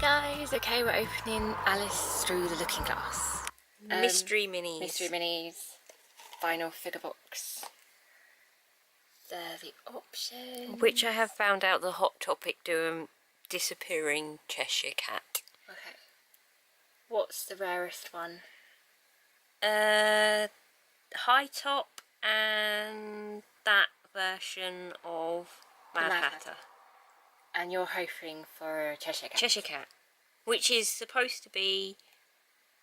guys, okay, we're opening Alice Through the Looking Glass. Mystery Minis. Mystery Minis, vinyl figure box. They're the options. Which I have found out the Hot Topic do disappearing Cheshire Cat. Okay. What's the rarest one? High Top and that version of Mad Hatter. And you're hoping for Cheshire Cat? Cheshire Cat. Which is supposed to be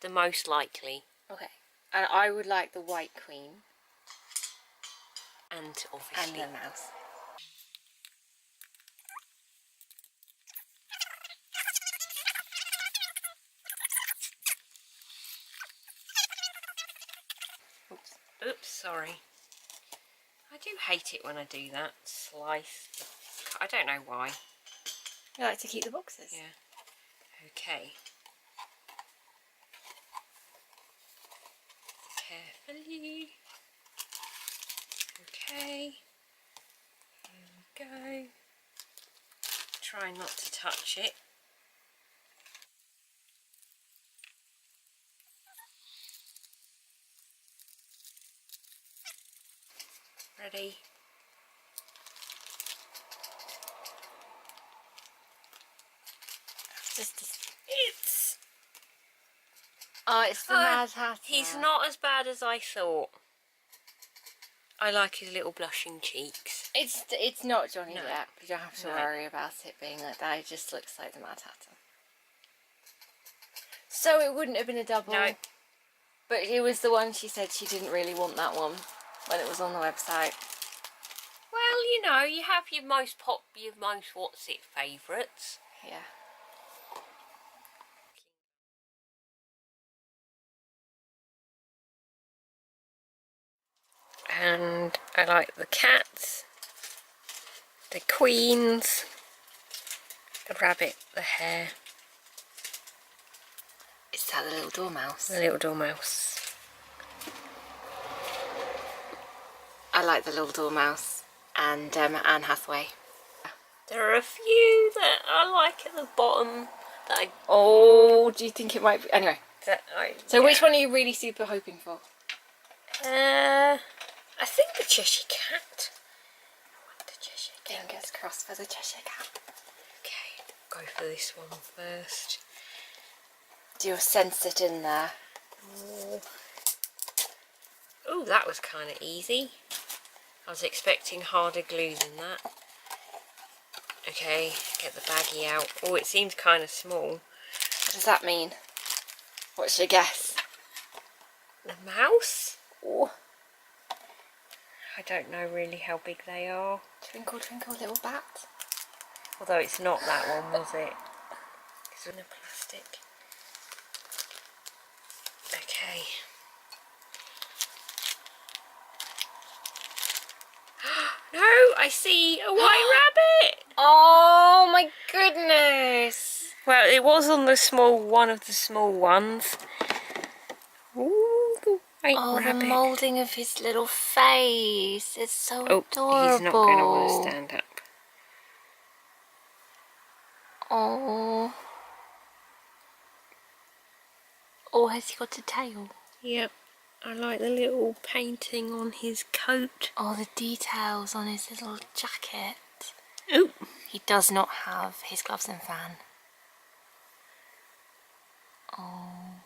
the most likely. Okay. And I would like the White Queen. And obviously. And the mouse. Oops, sorry. I do hate it when I do that. Slice. I don't know why. You like to keep the boxes? Yeah. Okay. Carefully. Okay. Here we go. Try not to touch it. Ready? It's... Oh, it's the Mad Hatter. He's not as bad as I thought. I like his little blushing cheeks. It's not Johnny No. Depp. You don't have to worry about it being like that. It just looks like the Mad Hatter. So it wouldn't have been a double. No. But it was the one she said she didn't really want that one when it was on the website. Well, you know, you have your most what's it favourites. Yeah. And I like the cats, the queens, the rabbit, the hare. Is that the little dormouse? The little dormouse. I like the little dormouse and Anne Hathaway. There are a few that I like at the bottom that Oh, do you think it might be? Anyway. So yeah. which one are you really super hoping for? I think the Cheshire Cat. I want the Cheshire Cat. Fingers crossed for the Cheshire Cat. Okay, go for this one first. Do you sense it in there? Oh, that was kind of easy. I was expecting harder glue than that. Okay, get the baggie out. Oh, it seems kind of small. What does that mean? What's your guess? The mouse? Oh. I don't know really how big they are. Twinkle, twinkle, little bat. Although it's not that one, was it? It's in a plastic. Okay. No, I see a white rabbit! Oh my goodness! Well, it was on one of the small ones. Ooh, the white rabbit. The moulding of his little face. It's so adorable. He's not going to want to stand up. Oh. Oh, has he got a tail? Yep. I like the little painting on his coat. Oh, the details on his little jacket. Oh. He does not have his gloves and fan. Oh.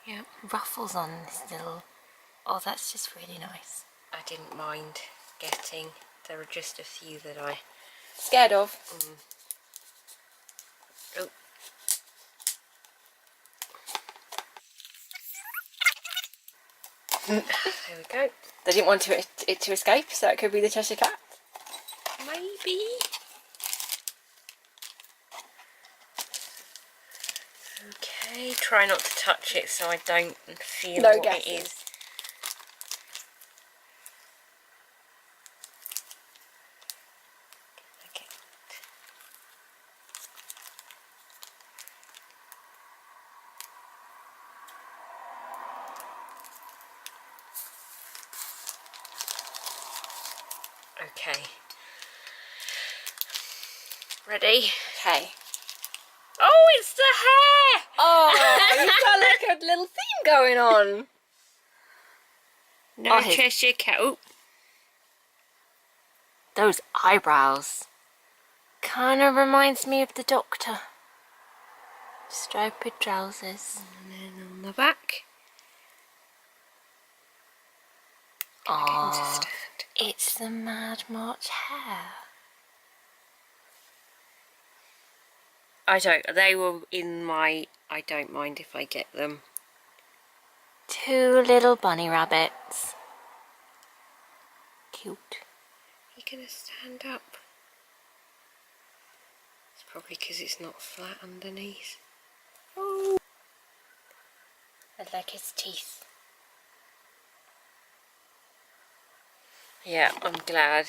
Yep. Ruffles on this little... Oh, that's just really nice. I didn't mind getting. There are just a few that I... Scared of? Oh. There we go. They didn't want it to escape, so it could be the Cheshire Cat. Maybe. Okay, try not to touch it so I don't feel what it is. Okay. Ready? Okay. Oh, it's the hair! Oh, you've got like a little theme going on. No Oh, his- Cheshire Cat. Oh, Those eyebrows. Kind of reminds me of the Doctor. Striped trousers. and then on the back. Oh, it's the Mad March hair. They were in my, I don't mind if I get them. 2 little bunny rabbits. Cute. You're going to stand up. It's probably because it's not flat underneath. Oh. I like his teeth. Yeah, I'm glad.